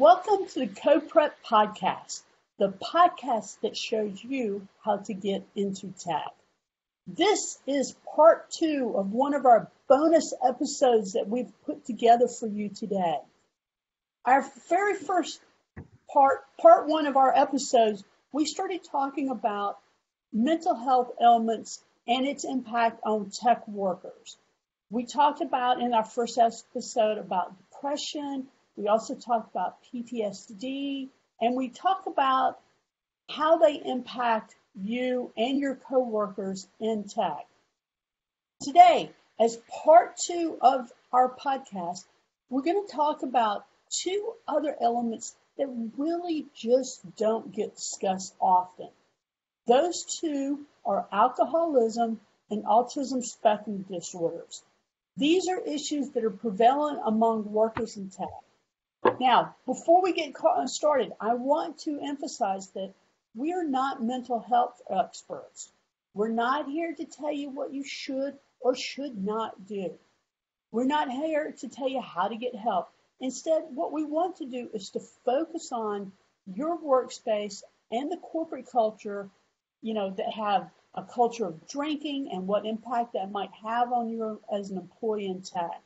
Welcome to the CodePrep Podcast, the podcast that shows you how to get into tech. This is part 2 of one of our bonus episodes that we've put together for you today. Our very first part 1 of our episodes, we started talking about mental health ailments and its impact on tech workers. We talked about in our first episode about depression. We also talked about PTSD, and we talked about how they impact you and your coworkers in tech. Today, as part 2 of our podcast, we're going to talk about 2 other elements that really just don't get discussed often. Those 2 are alcoholism and autism spectrum disorders. These are issues that are prevalent among workers in tech. Now, before we get started, I want to emphasize that we are not mental health experts. We're not here to tell you what you should or should not do. We're not here to tell you how to get help. Instead, what we want to do is to focus on your workspace and the corporate culture, that have a culture of drinking and what impact that might have on you as an employee in tech.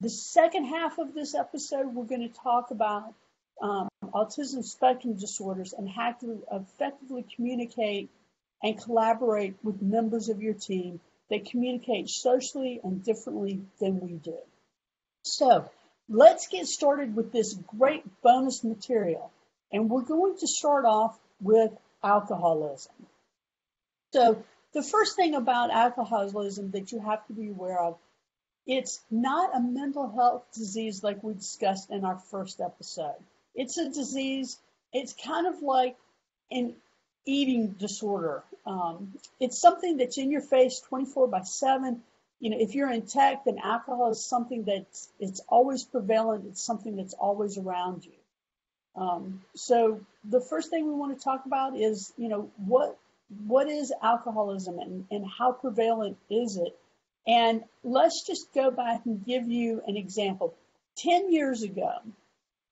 The second half of this episode, we're going to talk about autism spectrum disorders and how to effectively communicate and collaborate with members of your team that communicate socially and differently than we do. So let's get started with this great bonus material. And we're going to start off with alcoholism. So the first thing about alcoholism that you have to be aware of, it's not a mental health disease like we discussed in our first episode. It's a disease, it's kind of like an eating disorder. It's something that's in your face 24/7. If you're in tech, then alcohol is something it's always prevalent. It's something that's always around you. So the first thing we want to talk about is, what is alcoholism and how prevalent is it? And let's just go back and give you an example. 10 years ago,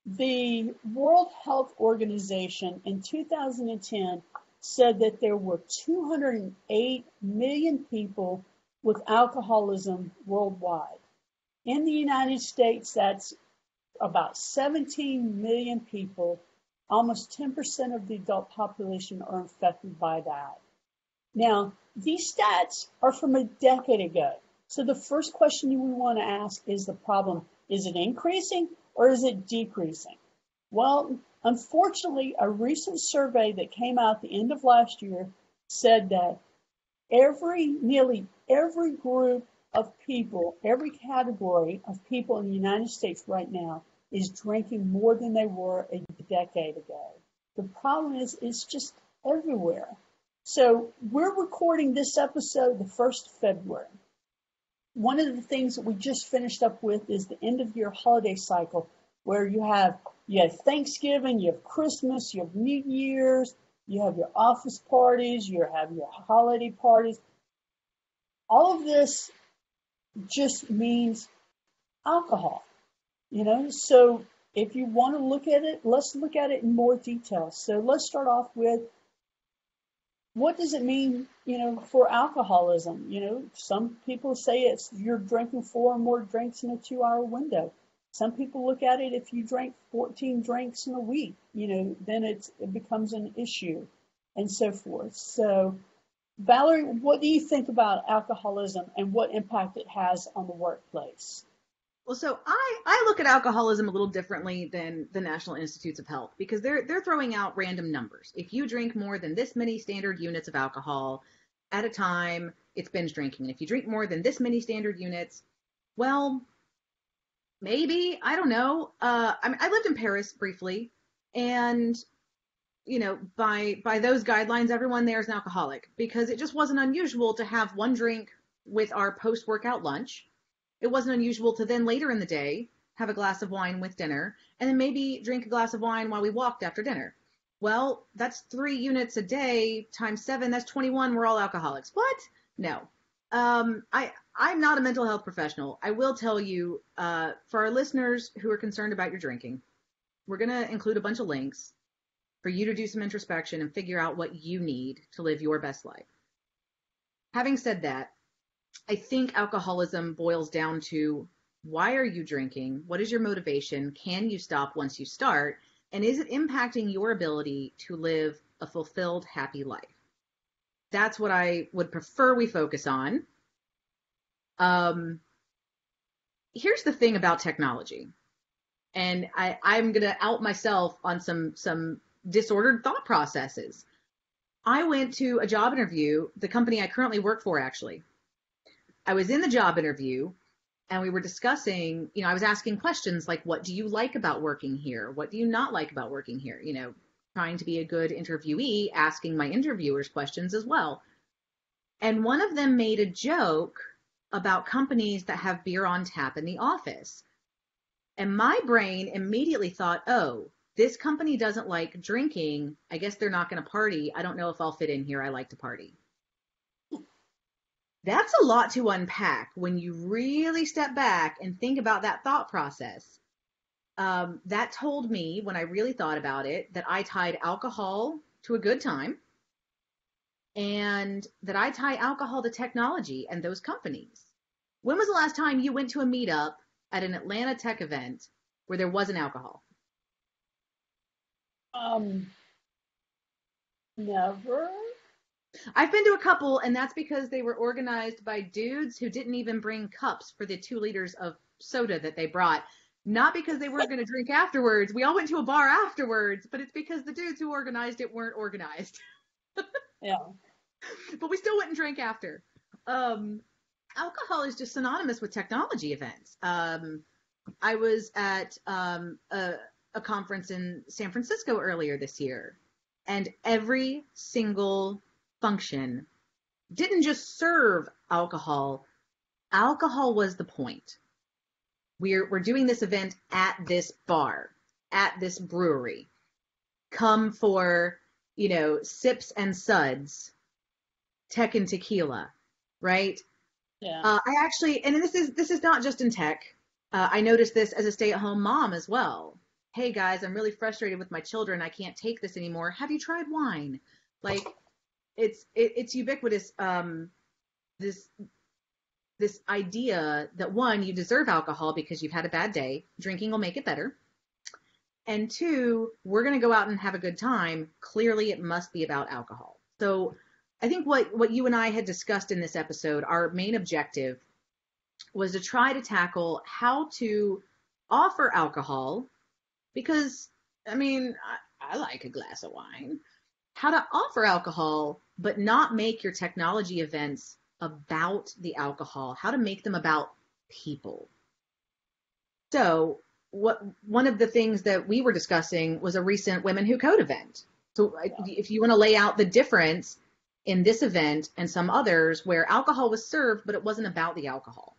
the World Health Organization in 2010 said that there were 208 million people with alcoholism worldwide. In the United States, that's about 17 million people. Almost 10% of the adult population are infected by that. Now, these stats are from a decade ago. So the first question we want to ask is the problem, is it increasing or is it decreasing? Well, unfortunately, a recent survey that came out at the end of last year said that nearly every group of people, every category of people in the United States right now is drinking more than they were a decade ago. The problem is it's just everywhere. So we're recording this episode the 1st of February. One of the things that we just finished up with is the end of year holiday cycle, where you have Thanksgiving, you have Christmas, you have New Year's, you have your office parties, you have your holiday parties. All of this just means alcohol, So if you want to look at it, let's look at it in more detail. So let's start off with, what does it mean, for alcoholism? Some people say you're drinking 4 or more drinks in a 2-hour window. Some people look at it, if you drink 14 drinks in a week, then it becomes an issue and so forth. So, Valerie, what do you think about alcoholism and what impact it has on the workplace? Well, so I look at alcoholism a little differently than the National Institutes of Health, because they're throwing out random numbers. If you drink more than this many standard units of alcohol at a time, it's binge drinking. And if you drink more than this many standard units, well, maybe, I don't know. I lived in Paris briefly, and by those guidelines, everyone there is an alcoholic, because it just wasn't unusual to have one drink with our post-workout lunch. It wasn't unusual to then later in the day have a glass of wine with dinner, and then maybe drink a glass of wine while we walked after dinner. Well, that's 3 units a day times 7. That's 21. We're all alcoholics. What? No. I'm not a mental health professional. I will tell you, for our listeners who are concerned about your drinking, we're going to include a bunch of links for you to do some introspection and figure out what you need to live your best life. Having said that, I think alcoholism boils down to, why are you drinking? What is your motivation? Can you stop once you start? And is it impacting your ability to live a fulfilled, happy life? That's what I would prefer we focus on. Here's the thing about technology. And I'm going to out myself on some disordered thought processes. I went to a job interview, the company I currently work for, actually. I was in the job interview and we were discussing, I was asking questions like, what do you like about working here? What do you not like about working here? Trying to be a good interviewee, asking my interviewers questions as well. And one of them made a joke about companies that have beer on tap in the office. And my brain immediately thought, oh, this company doesn't like drinking. I guess they're not going to party. I don't know if I'll fit in here. I like to party. That's a lot to unpack when you really step back and think about that thought process. That told me, when I really thought about it, that I tied alcohol to a good time and that I tie alcohol to technology and those companies. When was the last time you went to a meetup at an Atlanta tech event where there wasn't alcohol? Never. I've been to a couple, and that's because they were organized by dudes who didn't even bring cups for the 2 liters of soda that they brought. Not because they weren't going to drink afterwards. We all went to a bar afterwards, but it's because the dudes who organized it weren't organized. Yeah. But we still went and drank after. Alcohol is just synonymous with technology events. I was at a conference in San Francisco earlier this year, and every single function didn't just serve alcohol. Alcohol was the point. We're doing this event at this bar, at this brewery. Come for, sips and suds, tech and tequila, right? Yeah. I actually, and this is not just in tech. I noticed this as a stay-at-home mom as well. Hey guys, I'm really frustrated with my children. I can't take this anymore. Have you tried wine? Like, it's ubiquitous. This idea that, one, you deserve alcohol because you've had a bad day. Drinking will make it better. And 2, we're going to go out and have a good time. Clearly, it must be about alcohol. So I think what you and I had discussed in this episode, our main objective was to try to tackle how to offer alcohol, because, I like a glass of wine. How to offer alcohol, but not make your technology events about the alcohol, how to make them about people. So one of the things that we were discussing was a recent Women Who Code event. So if you want to lay out the difference in this event and some others where alcohol was served, but it wasn't about the alcohol.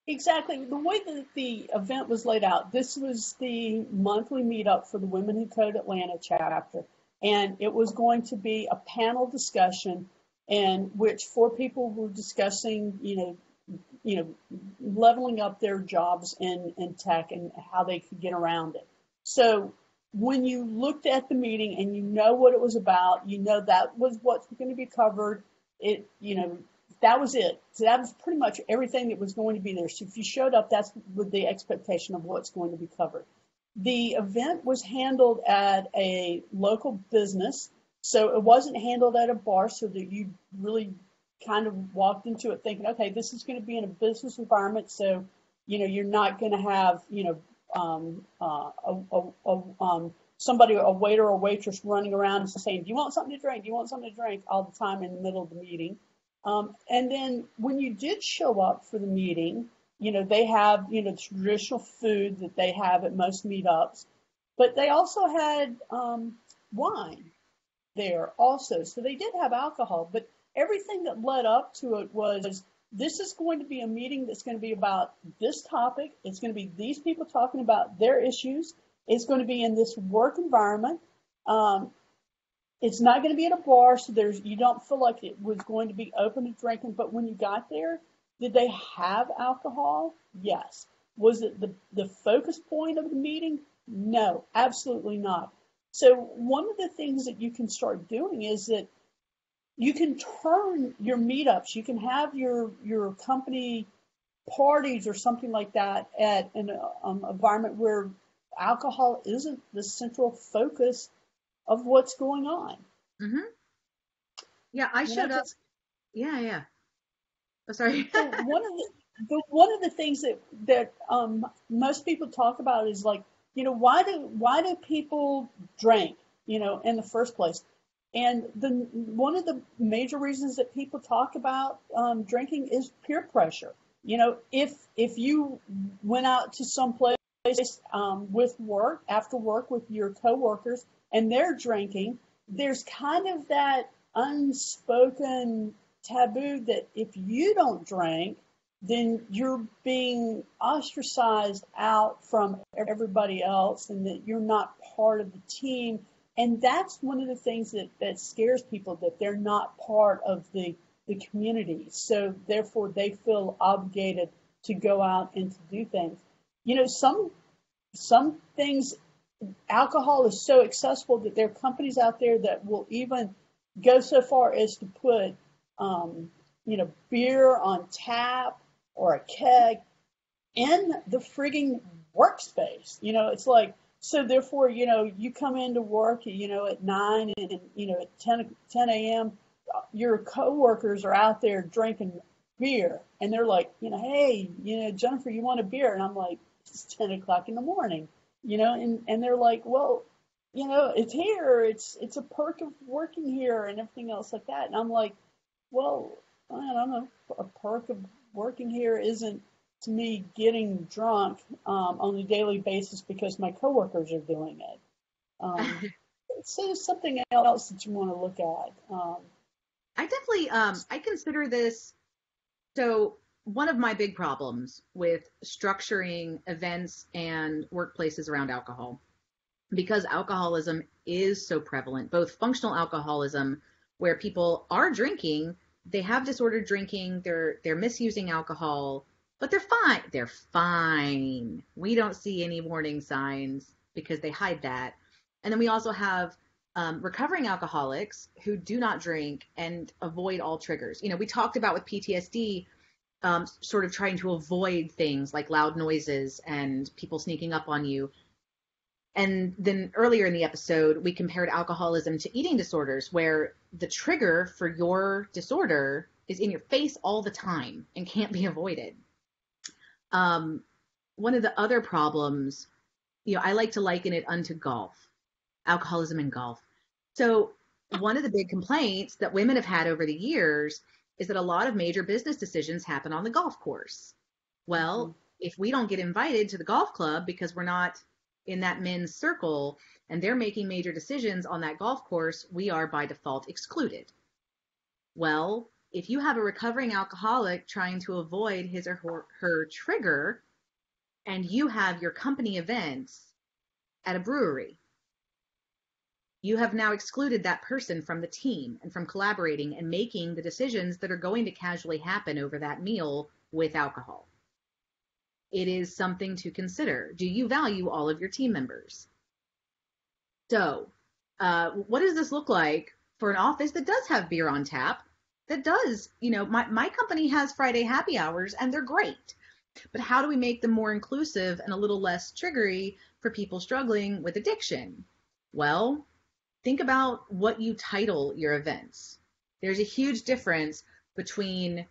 Exactly. The way that the event was laid out, this was the monthly meetup for the Women Who Code Atlanta chapter. And it was going to be a panel discussion in which 4 people were discussing, leveling up their jobs in tech and how they could get around it. So when you looked at the meeting and what it was about, that was what's going to be covered. That was it. So that was pretty much everything that was going to be there. So if you showed up, that's with the expectation of what's going to be covered. The event was handled at a local business, so it wasn't handled at a bar, so that you really kind of walked into it thinking, okay, this is going to be in a business environment, so you're not going to have somebody, a waiter or waitress, running around and saying, do you want something to drink? Do you want something to drink? All the time in the middle of the meeting. And then when you did show up for the meeting, they have, traditional food that they have at most meetups, but they also had wine there also. So they did have alcohol, but everything that led up to it was, this is going to be a meeting that's going to be about this topic. It's going to be these people talking about their issues. It's going to be in this work environment. It's not going to be at a bar, so you don't feel like it was going to be open to drinking. But when you got there, did they have alcohol? Yes. Was it the focus point of the meeting? No, absolutely not. So one of the things that you can start doing is that you can turn your meetups, you can have your company parties or something like that at an environment where alcohol isn't the central focus of what's going on. Mm-hmm. Yeah, I showed up. Yeah, yeah. Oh, sorry. So one of the things that most people talk about is like, why do people drink, in the first place? And one of the major reasons that people talk about drinking is peer pressure. If you went out to some place after work with your coworkers and they're drinking, there's kind of that unspoken taboo that if you don't drink, then you're being ostracized out from everybody else and that you're not part of the team. And that's one of the things that scares people, that they're not part of the community. So therefore they feel obligated to go out and to do things. Some things, alcohol is so accessible that there are companies out there that will even go so far as to put beer on tap or a keg in the frigging workspace. It's like, so therefore, you come into work, at 9 and, at 10 a.m., your coworkers are out there drinking beer and they're like, hey, Jennifer, you want a beer? And I'm like, it's 10 o'clock in the morning, and they're like, well, it's here. It's a perk of working here and everything else like that. And I'm like, well, I don't know. A perk of working here isn't, to me, getting drunk on a daily basis because my coworkers are doing it. So something else that you want to look at. I definitely, I consider this, so one of my big problems with structuring events and workplaces around alcohol, because alcoholism is so prevalent, both functional alcoholism, where people are drinking, they have disordered drinking, they're misusing alcohol, but they're fine. They're fine. We don't see any warning signs because they hide that. And then we also have recovering alcoholics who do not drink and avoid all triggers. We talked about with PTSD, sort of trying to avoid things like loud noises and people sneaking up on you. And then earlier in the episode, we compared alcoholism to eating disorders, where the trigger for your disorder is in your face all the time and can't be avoided. One of the other problems, I like to liken it unto golf, alcoholism and golf. So one of the big complaints that women have had over the years is that a lot of major business decisions happen on the golf course. Well, if we don't get invited to the golf club because we're not in that men's circle and they're making major decisions on that golf course, we are by default excluded. Well, if you have a recovering alcoholic trying to avoid his or her trigger and you have your company events at a brewery, you have now excluded that person from the team and from collaborating and making the decisions that are going to casually happen over that meal with alcohol. It is something to consider. Do you value all of your team members? So, what does this look like for an office that does have beer on tap? That does, my company has Friday happy hours and they're great. But how do we make them more inclusive and a little less triggery for people struggling with addiction? Well, think about what you title your events. There's a huge difference between,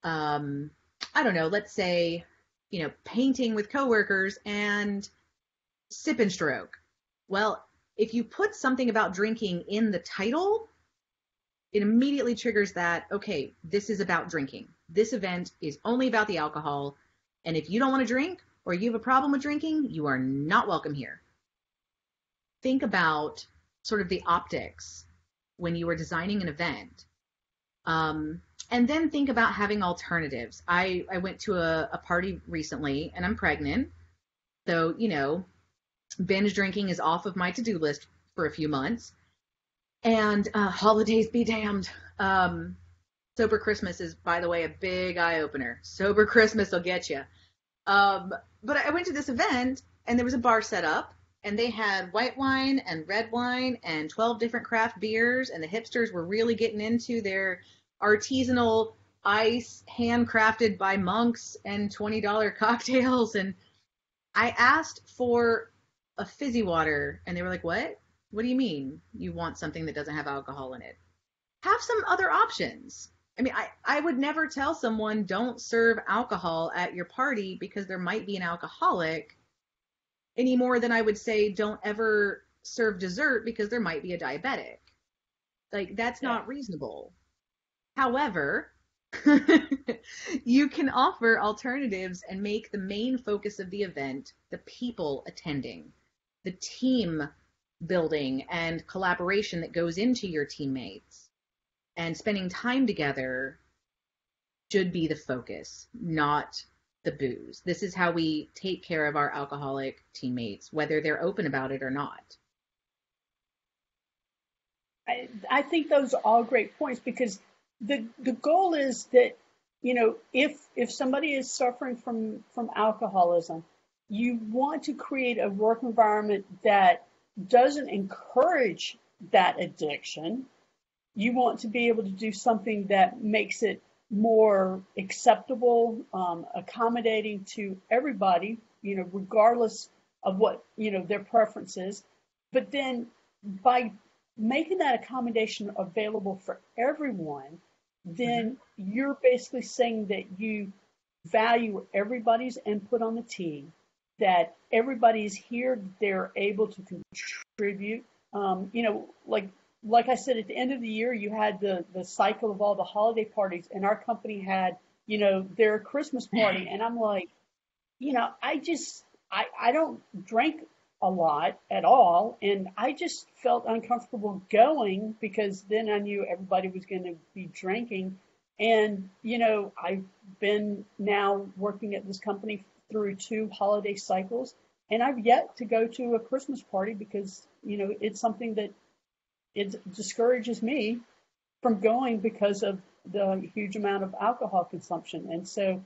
let's say, painting with coworkers and sip and stroke. Well, if you put something about drinking in the title, it immediately triggers that, okay, this is about drinking. This event is only about the alcohol. And if you don't want to drink or you have a problem with drinking, you are not welcome here. Think about sort of the optics when you are designing an event. And then think about having alternatives. I went to a party recently and I'm pregnant. So, binge drinking is off of my to-do list for a few months. And holidays be damned. Sober Christmas is, by the way, a big eye-opener. Sober Christmas will get you. But I went to this event and there was a bar set up and they had white wine and red wine and 12 different craft beers, and the hipsters were really getting into their artisanal ice handcrafted by monks and $20 cocktails. And I asked for a fizzy water, and they were like, what do you mean you want something that doesn't have alcohol in it? Have some other options. I mean, I would never tell someone don't serve alcohol at your party because there might be an alcoholic, any more than I would say don't ever serve dessert because there might be a diabetic. Like, that's not reasonable. However, you can offer alternatives and make the main focus of the event the people attending, the team building and collaboration that goes into your teammates, and spending time together should be the focus, not the booze. This is how we take care of our alcoholic teammates, whether they're open about it or not. I think those are all great points, because the goal is that, if somebody is suffering from alcoholism, you want to create a work environment that doesn't encourage that addiction. You want to be able to do something that makes it more acceptable, accommodating to everybody, regardless of what, their preference is. But then by making that accommodation available for everyone, then you're basically saying that you value everybody's input on the team, that everybody's here, they're able to contribute. Like I said, at the end of the year, you had the cycle of all the holiday parties, and our company had, their Christmas party. And I'm like, I don't drink a lot at all. And I just felt uncomfortable going, because then I knew everybody was going to be drinking. And, I've been now working at this company through 2 holiday cycles, and I've yet to go to a Christmas party because, it's something that it discourages me from going because of the huge amount of alcohol consumption. And so,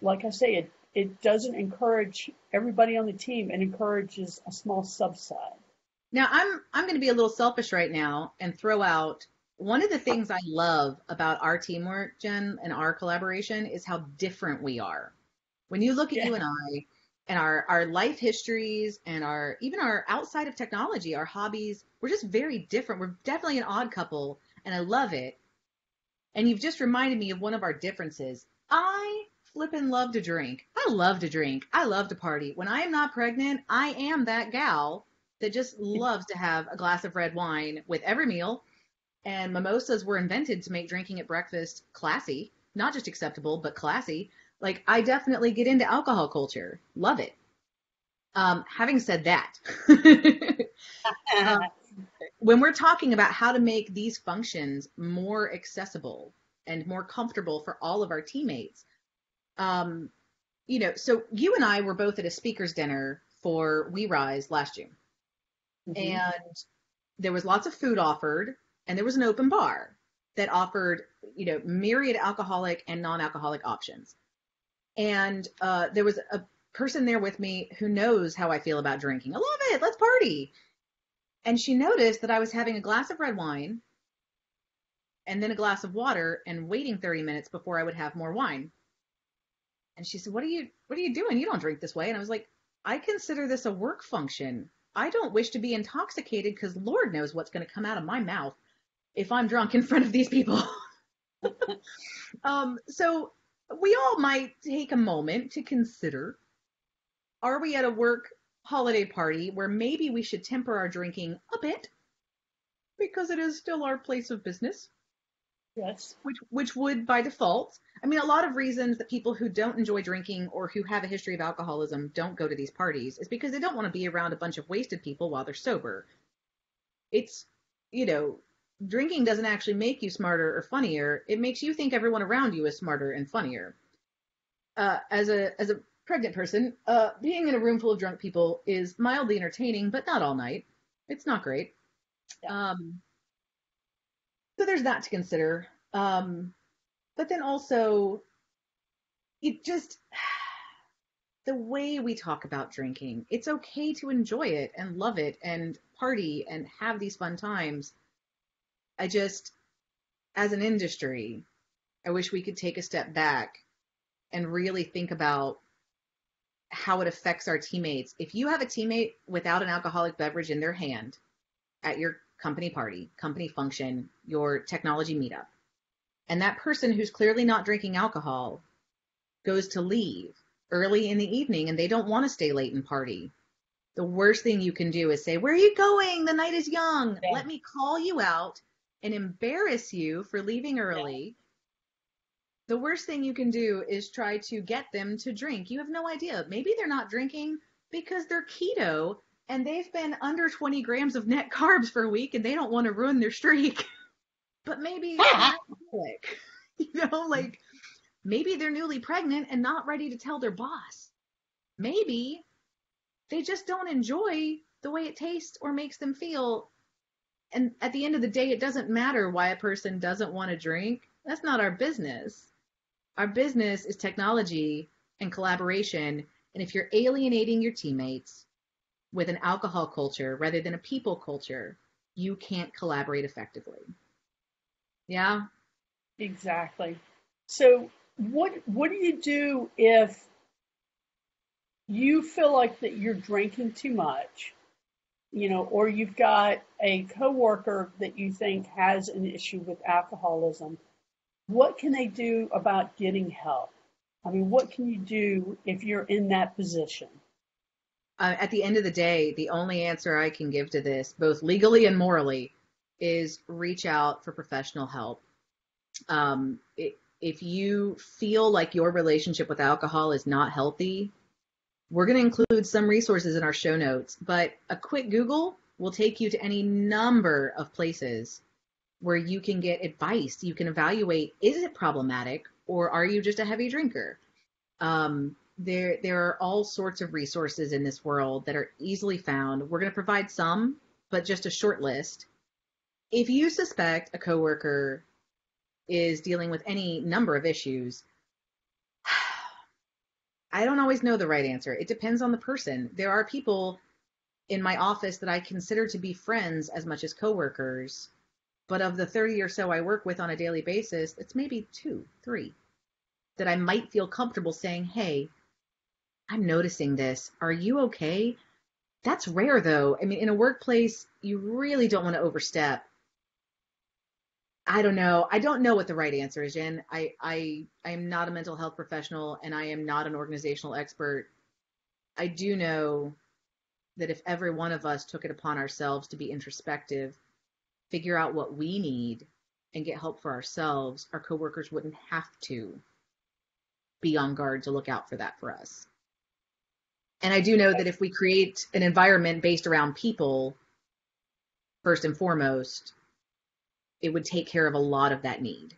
like I say, it doesn't encourage everybody on the team. It encourages a small subset. Now, I'm going to be a little selfish right now and throw out one of the things I love about our teamwork, Jen, and our collaboration is how different we are. When you look at you and I and our life histories and even our outside of technology, our hobbies, we're just very different. We're definitely an odd couple, and I love it. And you've just reminded me of one of our differences. I flippin' love to drink. I love to drink. I love to party. When I am not pregnant, I am that gal that just loves to have a glass of red wine with every meal. And mimosas were invented to make drinking at breakfast classy, not just acceptable, but classy. Like, I definitely get into alcohol culture. Love it. Having said that, when we're talking about how to make these functions more accessible and more comfortable for all of our teammates, so you and I were both at a speaker's dinner for We Rise last June. Mm-hmm. And there was lots of food offered, and there was an open bar that offered, myriad alcoholic and non-alcoholic options. And there was a person there with me who knows how I feel about drinking. I love it. Let's party. And she noticed that I was having a glass of red wine and then a glass of water and waiting 30 minutes before I would have more wine. And she said, what are you doing? You don't drink this way. And I was like, I consider this a work function. I don't wish to be intoxicated because Lord knows what's going to come out of my mouth if I'm drunk in front of these people. So we all might take a moment to consider, are we at a work holiday party where maybe we should temper our drinking a bit because it is still our place of business? Yes. Which would, by default, I mean, a lot of reasons that people who don't enjoy drinking or who have a history of alcoholism don't go to these parties is because they don't want to be around a bunch of wasted people while they're sober. It's, drinking doesn't actually make you smarter or funnier. It makes you think everyone around you is smarter and funnier. As a pregnant person, being in a room full of drunk people is mildly entertaining, but not all night. It's not great. Yeah. So there's that to consider. But then also, the way we talk about drinking. It's okay to enjoy it and love it and party and have these fun times. I just, as an industry, I wish we could take a step back and really think about how it affects our teammates. If you have a teammate without an alcoholic beverage in their hand at your company party, company function, your technology meetup, and that person who's clearly not drinking alcohol goes to leave early in the evening and they don't want to stay late and party, the worst thing you can do is say, "Where are you going? The night is young. Yeah. Let me call you out and embarrass you for leaving early." The worst thing you can do is try to get them to drink. You have no idea. Maybe they're not drinking because they're keto and they've been under 20 grams of net carbs for a week and they don't want to ruin their streak. But maybe they're alcoholic. Like maybe they're newly pregnant and not ready to tell their boss. Maybe they just don't enjoy the way it tastes or makes them feel. And at the end of the day, it doesn't matter why a person doesn't want to drink. That's not our business. Our business is technology and collaboration. And if you're alienating your teammates with an alcohol culture rather than a people culture, you can't collaborate effectively. Yeah? Exactly. So what do you do if you feel like that you're drinking too much, or you've got a coworker that you think has an issue with alcoholism? What can they do about getting help? I mean, what can you do if you're in that position? At the end of the day, the only answer I can give to this, both legally and morally, is reach out for professional help. If you feel like your relationship with alcohol is not healthy, we're going to include some resources in our show notes, but a quick Google will take you to any number of places where you can get advice. You can evaluate, is it problematic or are you just a heavy drinker? There are all sorts of resources in this world that are easily found. We're going to provide some, but just a short list. If you suspect a coworker is dealing with any number of issues, I don't always know the right answer. It depends on the person. There are people in my office that I consider to be friends as much as coworkers, but of the 30 or so I work with on a daily basis, it's maybe 2, 3 that I might feel comfortable saying, "Hey, I'm noticing this. Are you okay?" That's rare though. I mean, in a workplace, you really don't want to overstep. I don't know. I don't know what the right answer is, Jen. I am not a mental health professional and I am not an organizational expert. I do know that if every one of us took it upon ourselves to be introspective, figure out what we need, and get help for ourselves, our coworkers wouldn't have to be on guard to look out for that for us. And I do know that if we create an environment based around people, first and foremost, it would take care of a lot of that need.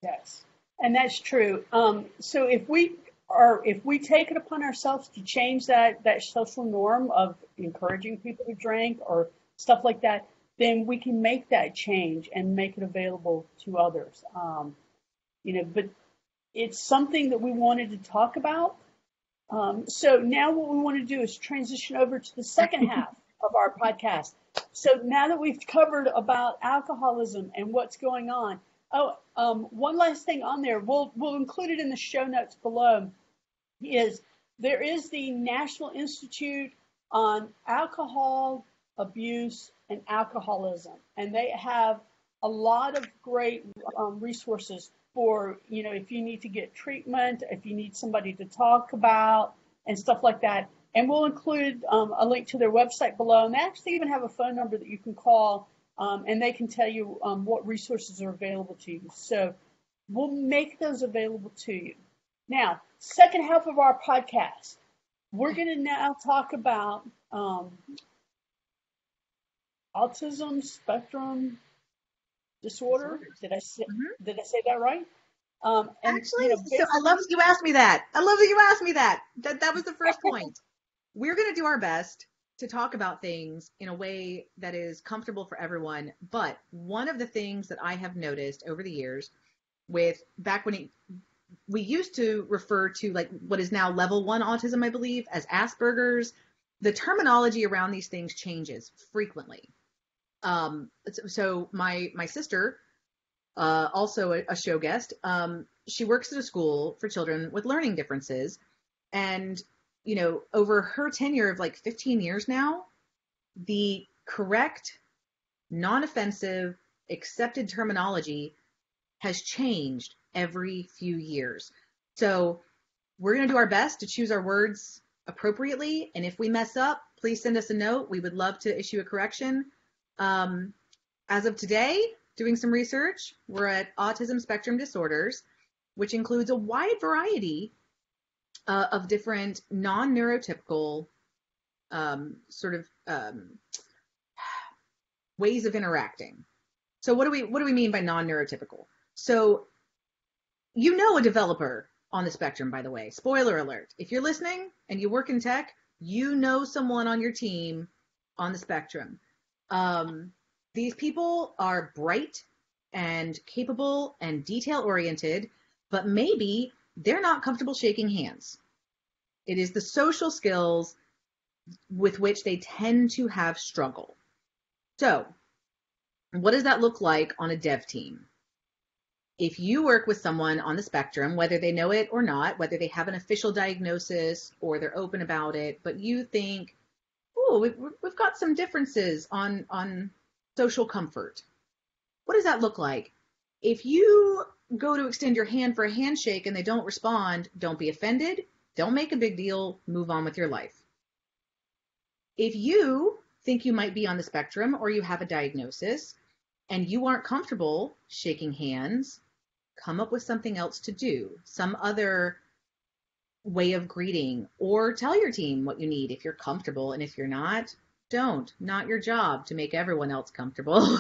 Yes, and that's true. So if we take it upon ourselves to change that social norm of encouraging people to drink or stuff like that, then we can make that change and make it available to others. But it's something that we wanted to talk about. So now what we want to do is transition over to the second half of our podcast. So now that we've covered about alcoholism and what's going on, one last thing on there, we'll include it in the show notes below, is there is the National Institute on Alcohol Abuse and Alcoholism, and they have a lot of great resources for, if you need to get treatment, if you need somebody to talk about and stuff like that. And we'll include a link to their website below. And they actually even have a phone number that you can call, and they can tell you what resources are available to you. So we'll make those available to you. Now, second half of our podcast, we're going to now talk about autism spectrum disorder. Did I say that right? Actually, so I love that you asked me that. That was the first point. We're going to do our best to talk about things in a way that is comfortable for everyone. But one of the things that I have noticed over the years, back when we used to refer to like what is now level 1 autism, I believe, as Asperger's. The terminology around these things changes frequently. So my sister, also a show guest, she works at a school for children with learning differences. And, over her tenure of like 15 years now, the correct, non-offensive, accepted terminology has changed every few years. So we're going to do our best to choose our words appropriately. And if we mess up, please send us a note. We would love to issue a correction. As of today, doing some research, we're at autism spectrum disorders, which includes a wide variety of different non-neurotypical ways of interacting. So what do we mean by non-neurotypical? So a developer on the spectrum, by the way. Spoiler alert. If you're listening and you work in tech, someone on your team on the spectrum. These people are bright and capable and detail-oriented, but maybe they're not comfortable shaking hands. It is the social skills with which they tend to have struggle. So, what does that look like on a dev team? If you work with someone on the spectrum, whether they know it or not, whether they have an official diagnosis or they're open about it, but you think, we've got some differences on social comfort. What does that look like? If you go to extend your hand for a handshake and they don't respond, don't be offended. Don't make a big deal. Move on with your life. If you think you might be on the spectrum or you have a diagnosis and you aren't comfortable shaking hands, come up with something else to do, some other way of greeting, or tell your team what you need if you're comfortable. And if you're not, don't. Not your job to make everyone else comfortable.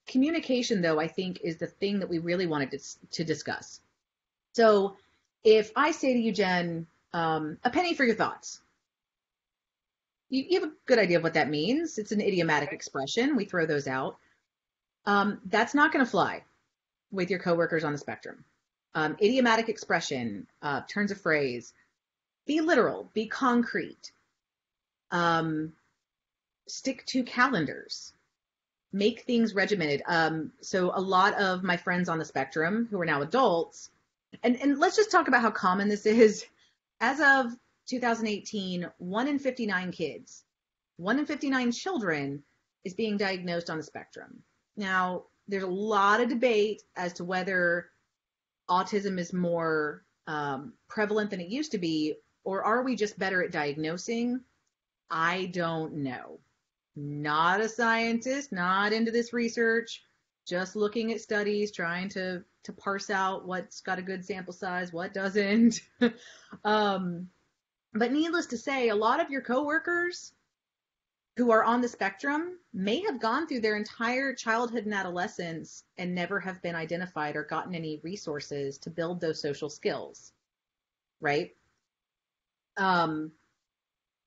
Communication, though, I think is the thing that we really wanted to discuss. So if I say to you, Jen, a penny for your thoughts, you have a good idea of what that means. It's an idiomatic expression. We throw those out. That's not going to fly with your coworkers on the spectrum. Idiomatic expression, turns of phrase, be literal, be concrete, stick to calendars, make things regimented. So a lot of my friends on the spectrum who are now adults, and let's just talk about how common this is. As of 2018, 1 in 59 kids, 1 in 59 children is being diagnosed on the spectrum. Now, there's a lot of debate as to whether autism is more prevalent than it used to be, or are we just better at diagnosing? I don't know. Not a scientist, not into this research, just looking at studies, trying to parse out what's got a good sample size, what doesn't. But needless to say, a lot of your coworkers who are on the spectrum may have gone through their entire childhood and adolescence and never have been identified or gotten any resources to build those social skills, right?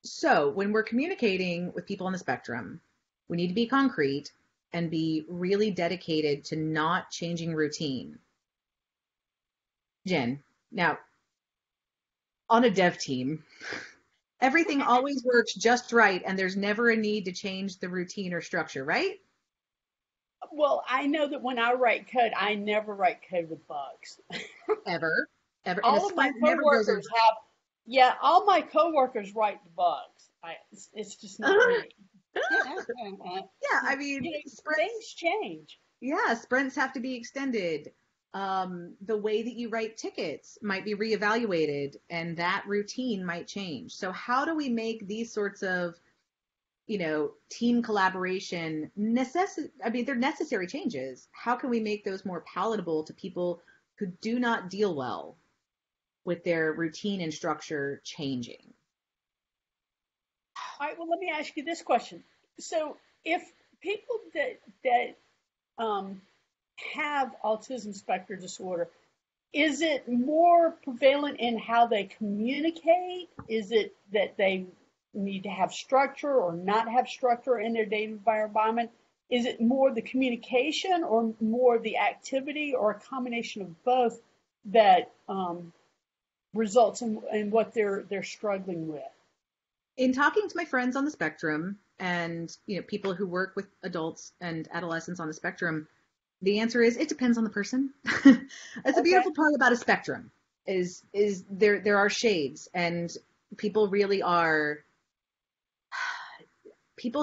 So when we're communicating with people on the spectrum, we need to be concrete and be really dedicated to not changing routine. Jen, now, on a dev team, everything always works just right, and there's never a need to change the routine or structure, right? Well, I know that when I write code, I never write code with bugs. Ever. All of my coworkers all my coworkers write the bugs. It's just not me. Yeah, I mean, things change. Yeah, sprints have to be extended. The way that you write tickets might be reevaluated, and that routine might change. So how do we make these sorts of, team collaboration they're necessary changes. How can we make those more palatable to people who do not deal well with their routine and structure changing? All right, well, let me ask you this question. So if people that have autism spectrum disorder, is it more prevalent in how they communicate? Is it that they need to have structure or not have structure in their daily environment? is it more the communication or more the activity or a combination of both that results in what they're struggling with? In talking to my friends on the spectrum and people who work with adults and adolescents on the spectrum, the answer is it depends on the person. That's the beautiful part about a spectrum is there are shades, and people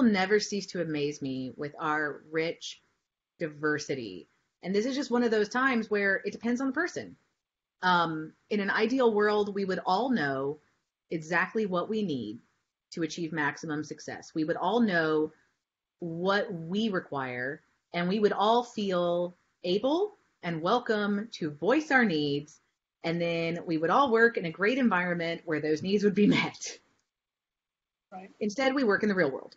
never cease to amaze me with our rich diversity. And this is just one of those times where it depends on the person. In an ideal world, we would all know exactly what we need to achieve maximum success. We would all know what we require, and we would all feel able and welcome to voice our needs, and then we would all work in a great environment where those needs would be met. Right. Instead, we work in the real world.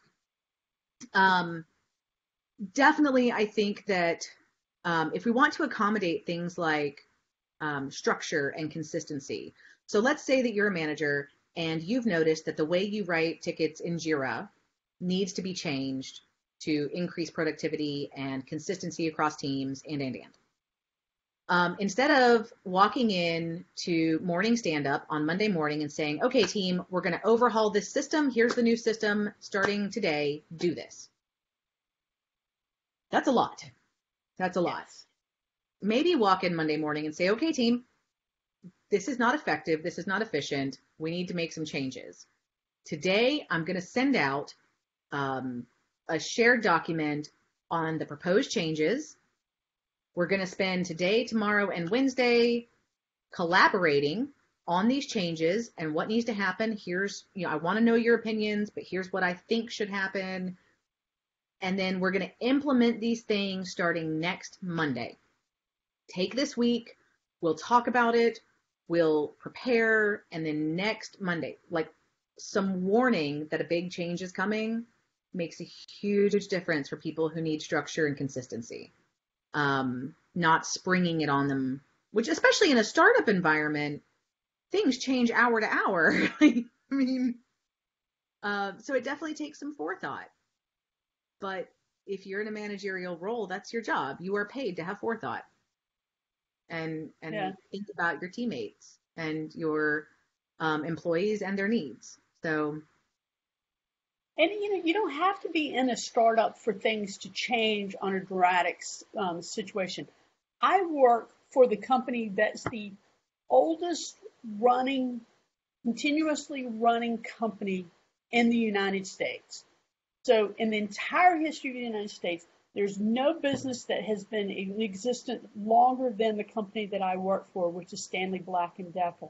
Definitely, I think that if we want to accommodate things like structure and consistency. So let's say that you're a manager and you've noticed that the way you write tickets in Jira needs to be changed to increase productivity and consistency across teams and. Instead of walking in to morning stand-up on Monday morning and saying, okay, team, we're going to overhaul this system. Here's the new system starting today. Do this. That's a lot. That's a lot. Maybe walk in Monday morning and say, okay, team, this is not effective. This is not efficient. We need to make some changes. Today, I'm going to send out a shared document on the proposed changes. We're going to spend today, tomorrow, and Wednesday collaborating on these changes and what needs to happen. Here's, I want to know your opinions, but here's what I think should happen. And then we're going to implement these things starting next Monday. Take this week, we'll talk about it, we'll prepare, and then next Monday, like some warning that a big change is coming makes a huge difference for people who need structure and consistency. Not springing it on them, which especially in a startup environment, things change hour to hour. I mean, so it definitely takes some forethought. But if you're in a managerial role, that's your job. You are paid to have forethought and think about your teammates and your employees and their needs. So. And, you don't have to be in a startup for things to change on a dramatic situation. I work for the company that's the oldest continuously running company in the United States. So in the entire history of the United States, there's no business that has been in existence longer than the company that I work for, which is Stanley Black & Decker.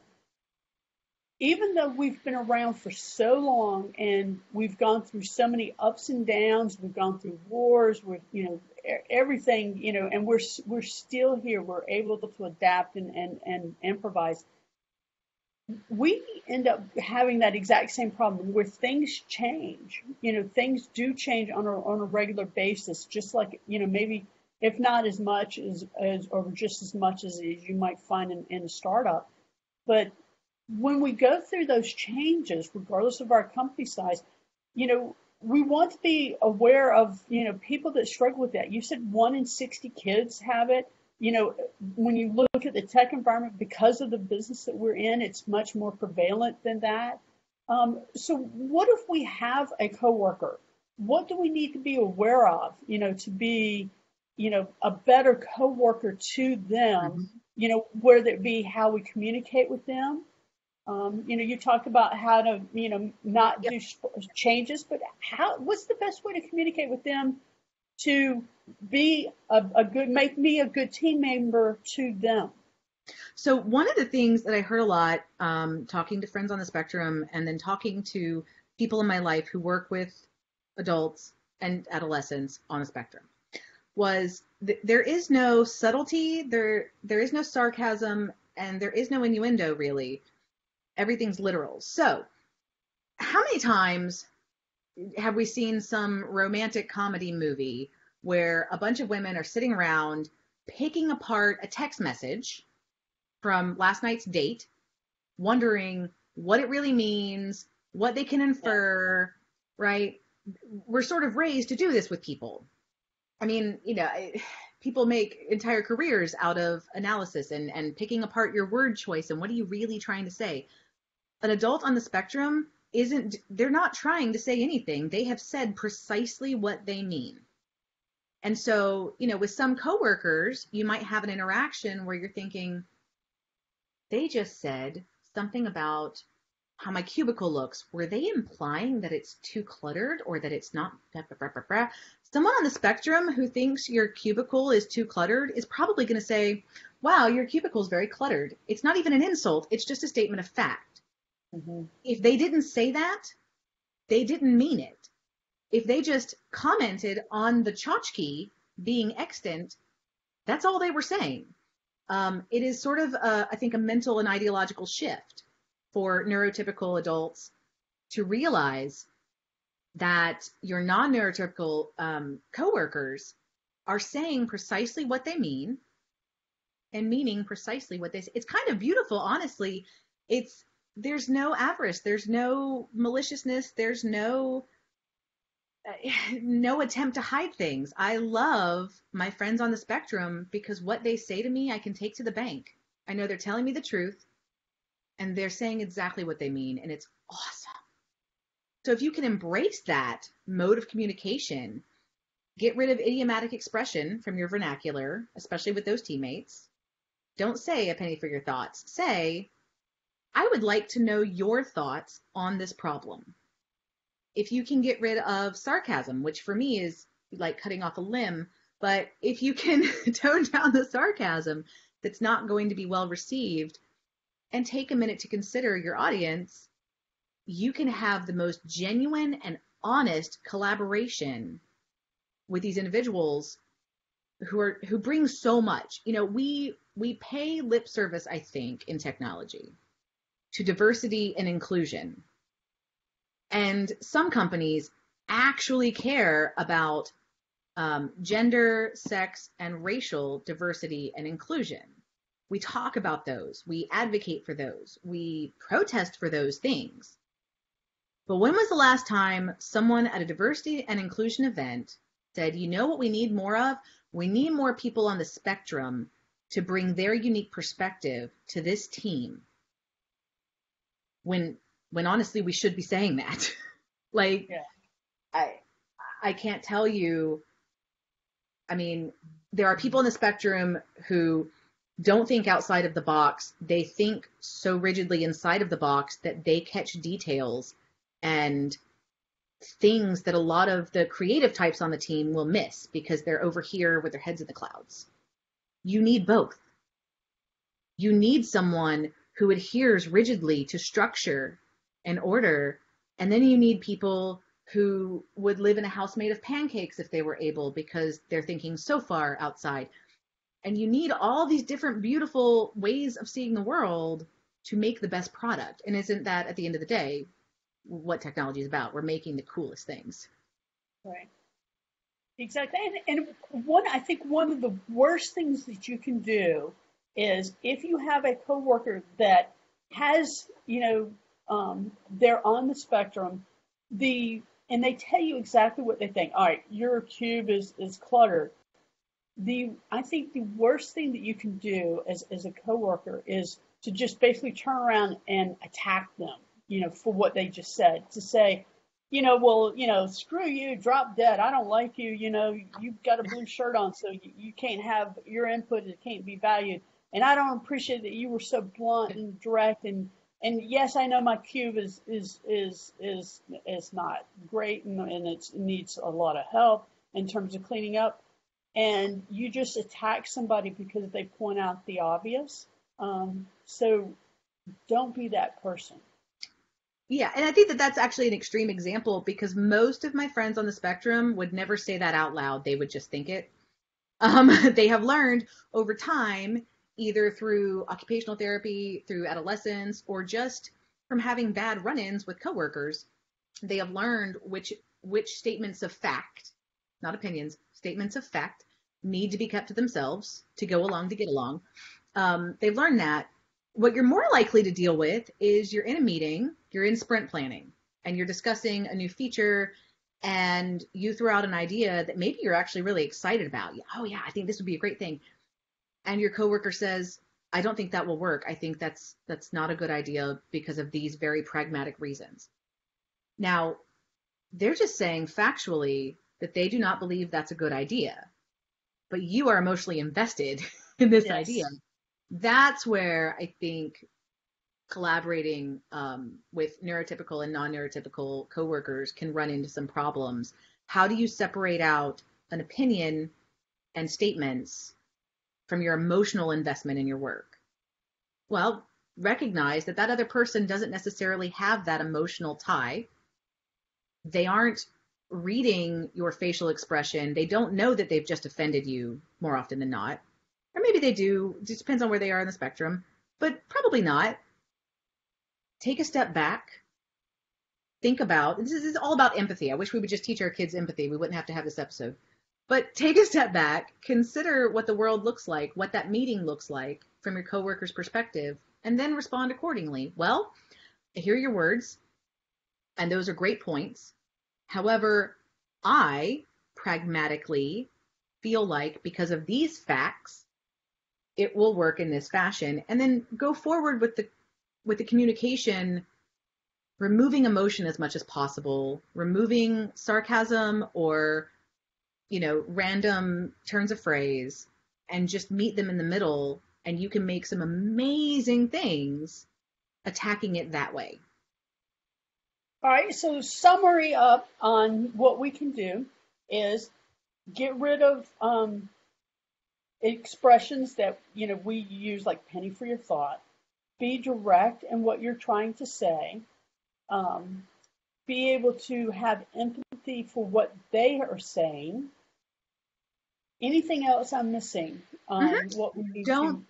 Even though we've been around for so long and we've gone through so many ups and downs, we've gone through wars, everything, and we're still here. We're able to adapt and improvise. We end up having that exact same problem where things change. Things do change on a regular basis, just like, maybe if not as much as or just as much as you might find in a startup. But when we go through those changes, regardless of our company size, we want to be aware of, people that struggle with that. You said 1 in 60 kids have it. When you look at the tech environment, because of the business that we're in, it's much more prevalent than that. So what if we have a coworker? What do we need to be aware of, to be, a better coworker to them, whether it be how we communicate with them. You talked about how to, not do changes, but what's the best way to communicate with them to be make me a good team member to them? So one of the things that I heard a lot, talking to friends on the spectrum and then talking to people in my life who work with adults and adolescents on a spectrum, was there is no subtlety, there is no sarcasm, and there is no innuendo, really. Everything's literal. So how many times have we seen some romantic comedy movie where a bunch of women are sitting around picking apart a text message from last night's date, wondering what it really means, what they can infer, right? We're sort of raised to do this with people. I mean, people make entire careers out of analysis and picking apart your word choice and what are you really trying to say. An adult on the spectrum they're not trying to say anything. They have said precisely what they mean. And so, with some coworkers, you might have an interaction where you're thinking, they just said something about how my cubicle looks. Were they implying that it's too cluttered or that it's not? Someone on the spectrum who thinks your cubicle is too cluttered is probably going to say, wow, your cubicle is very cluttered. It's not even an insult. It's just a statement of fact. Mm-hmm. If they didn't say that, they didn't mean it. If they just commented on the tchotchke being extant, that's all they were saying. It is sort of, I think, a mental and ideological shift for neurotypical adults to realize that your non-neurotypical coworkers are saying precisely what they mean and meaning precisely what they say. It's kind of beautiful, honestly. There's no avarice, there's no maliciousness, there's no attempt to hide things. I love my friends on the spectrum because what they say to me, I can take to the bank. I know they're telling me the truth and they're saying exactly what they mean, and it's awesome. So if you can embrace that mode of communication, get rid of idiomatic expression from your vernacular, especially with those teammates. Don't say a penny for your thoughts. Say, I would like to know your thoughts on this problem. If you can get rid of sarcasm, which for me is like cutting off a limb, but if you can tone down the sarcasm that's not going to be well received and take a minute to consider your audience, you can have the most genuine and honest collaboration with these individuals who bring so much. We pay lip service, I think, in technology to diversity and inclusion. And some companies actually care about gender, sex, and racial diversity and inclusion. We talk about those. We advocate for those. We protest for those things. But when was the last time someone at a diversity and inclusion event said, you know what we need more of? We need more people on the spectrum to bring their unique perspective to this team. When honestly, we should be saying that. I can't tell you. I mean, there are people in the spectrum who don't think outside of the box. They think so rigidly inside of the box that they catch details and things that a lot of the creative types on the team will miss because they're over here with their heads in the clouds. You need both. You need someone who adheres rigidly to structure and order, and then you need people who would live in a house made of pancakes if they were able because they're thinking so far outside. And you need all these different beautiful ways of seeing the world to make the best product. And isn't that, at the end of the day, what technology is about? We're making the coolest things. Right. Exactly. And I think one of the worst things that you can do is if you have a coworker that has, they're on the spectrum, and they tell you exactly what they think. All right, your cube is cluttered. I think the worst thing that you can do as a coworker is to just basically turn around and attack them, for what they just said. To say, screw you, drop dead. I don't like you. You've got a blue shirt on, so you can't have your input. It can't be valued. And I don't appreciate that you were so blunt and direct. And yes, I know my cube is not great and it needs a lot of help in terms of cleaning up. And you just attack somebody because they point out the obvious. So don't be that person. Yeah, and I think that that's actually an extreme example because most of my friends on the spectrum would never say that out loud. They would just think it. They have learned over time, either through occupational therapy, through adolescence, or just from having bad run-ins with coworkers, they have learned which statements of fact, not opinions, statements of fact, need to be kept to themselves to go along to get along. They've learned that. What you're more likely to deal with is you're in a meeting, you're in sprint planning, and you're discussing a new feature, and you throw out an idea that maybe you're actually really excited about. Oh yeah, I think this would be a great thing. And your coworker says, I don't think that will work. I think that's not a good idea because of these very pragmatic reasons. Now, they're just saying factually that they do not believe that's a good idea, but you are emotionally invested in this idea. That's where I think collaborating with neurotypical and non-neurotypical coworkers can run into some problems. How do you separate out an opinion and statements from your emotional investment in your work? Well, recognize that other person doesn't necessarily have that emotional tie. They aren't reading your facial expression. They don't know that they've just offended you more often than not. Or maybe they do. It just depends on where they are in the spectrum, but probably not. Take a step back. Think about, this is all about empathy. I wish we would just teach our kids empathy. We wouldn't have to have this episode. But take a step back, consider what the world looks like, what that meeting looks like from your coworker's perspective, and then respond accordingly. Well, I hear your words, and those are great points. However, I pragmatically feel like because of these facts, it will work in this fashion, and then go forward with the communication, removing emotion as much as possible, removing sarcasm or, random turns of phrase, and just meet them in the middle, and you can make some amazing things attacking it that way. All right, so summary up on what we can do is get rid of expressions that, we use like penny for your thought. Be direct in what you're trying to say. Be able to have empathy for what they are saying. Anything else I'm missing on what we need to?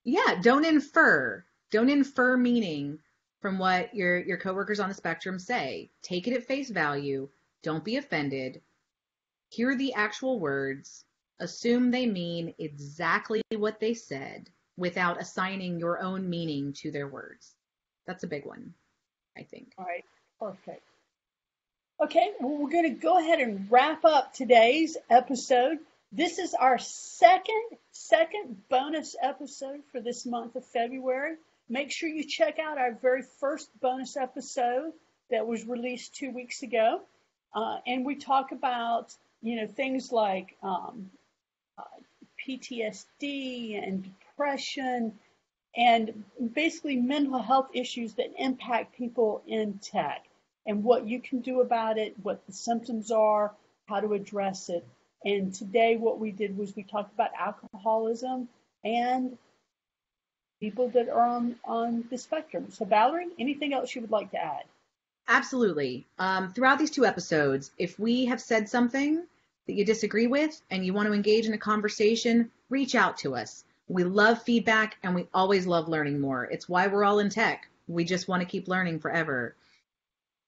Yeah, don't infer. Don't infer meaning from what your coworkers on the spectrum say. Take it at face value. Don't be offended. Hear the actual words. Assume they mean exactly what they said without assigning your own meaning to their words. That's a big one, I think. All right, perfect. Okay, well, we're going to go ahead and wrap up today's episode. This is our second bonus episode for this month of February. Make sure you check out our very first bonus episode that was released 2 weeks ago. And we talk about, things like PTSD and depression and basically mental health issues that impact people in tech and what you can do about it, what the symptoms are, how to address it. And today what we did was we talked about alcoholism and people that are on the spectrum. So Valerie, anything else you would like to add? Absolutely. Throughout these 2 episodes, if we have said something that you disagree with and you want to engage in a conversation, reach out to us. We love feedback and we always love learning more. It's why we're all in tech. We just want to keep learning forever.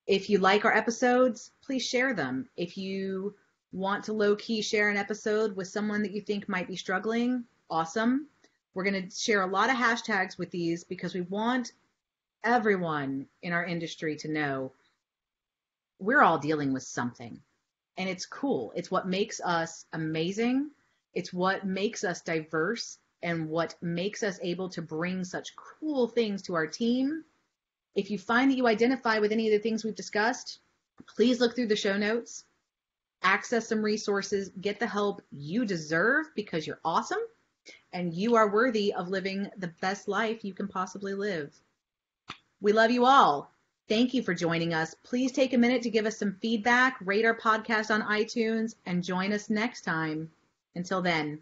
If you like our episodes, please share them. If you want to low-key share an episode with someone that you think might be struggling, awesome. We're going to share a lot of hashtags with these because we want everyone in our industry to know we're all dealing with something. And it's cool. It's what makes us amazing. It's what makes us diverse and what makes us able to bring such cool things to our team. If you find that you identify with any of the things we've discussed, please look through the show notes, access some resources, get the help you deserve because you're awesome and you are worthy of living the best life you can possibly live. We love you all. Thank you for joining us. Please take a minute to give us some feedback, rate our podcast on iTunes, and join us next time. Until then,